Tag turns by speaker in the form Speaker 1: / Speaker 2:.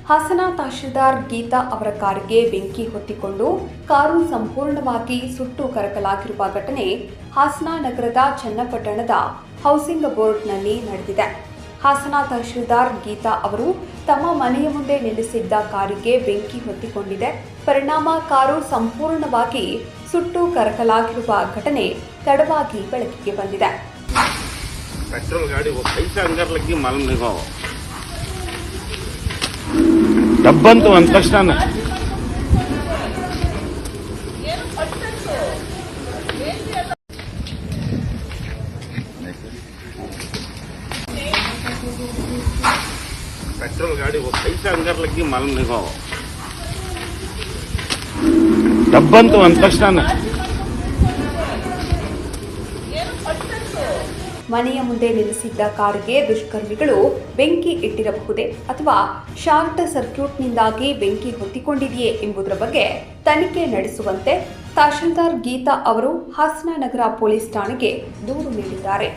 Speaker 1: ಹಾಸನ ತಹಶೀಲ್ದಾರ್ ಗೀತಾ ಅವರ ಕಾರಿಗೆ ಬೆಂಕಿ ಹೊತ್ತಿಕೊಂಡು ಕಾರು ಸಂಪೂರ್ಣವಾಗಿ ಸುಟ್ಟು ಕರಕಲಾಗಿರುವ ಘಟನೆ ಹಾಸನ ನಗರದ ಚನ್ನಪಟ್ಟಣದ ಹೌಸಿಂಗ್ ಬೋರ್ಡ್ನಲ್ಲಿ ನಡೆದಿದೆ. ಹಾಸನ ತಹಶೀಲ್ದಾರ್ ಗೀತಾ ಅವರು ತಮ್ಮ ಮನೆಯ ಮುಂದೆ ನಿಲ್ಲಿಸಿದ್ದ ಕಾರಿಗೆ ಬೆಂಕಿ ಹೊತ್ತಿಕೊಂಡಿದೆ. ಪರಿಣಾಮ ಕಾರು ಸಂಪೂರ್ಣವಾಗಿ ಸುಟ್ಟು ಕರಕಲಾಗಿರುವ ಘಟನೆ ತಡವಾಗಿ ಬೆಳಕಿಗೆ ಬಂದಿದೆ.
Speaker 2: पेट्रोल गाड़ी वो कैसे अंदर लगी मालूम नहीं हो डब्बंतु अंत तक्षण पेट्रोल गाड़ी वो कैसे अंदर लगी मालूम नहीं हो डब्बंतु अंत तक्षण
Speaker 1: ಮನೆಯ ಮುಂದೆ ನಿಲ್ಲಿಸಿದ್ದ ಕಾರಿಗೆ ದುಷ್ಕರ್ಮಿಗಳು ಬೆಂಕಿ ಇಟ್ಟಿರಬಹುದೇ ಅಥವಾ ಶಾರ್ಟ್ ಸರ್ಕ್ಯೂಟ್ನಿಂದಾಗಿ ಬೆಂಕಿ ಹೊತ್ತಿಕೊಂಡಿದೆಯೇ ಎಂಬುದರ ಬಗ್ಗೆ ತನಿಖೆ ನಡೆಸುವಂತೆ ತಹಶೀಲ್ದಾರ್ ಗೀತಾ ಅವರು ಹಾಸನ ನಗರ ಪೊಲೀಸ್ ಠಾಣೆಗೆ ದೂರು ನೀಡಿದ್ದಾರೆ.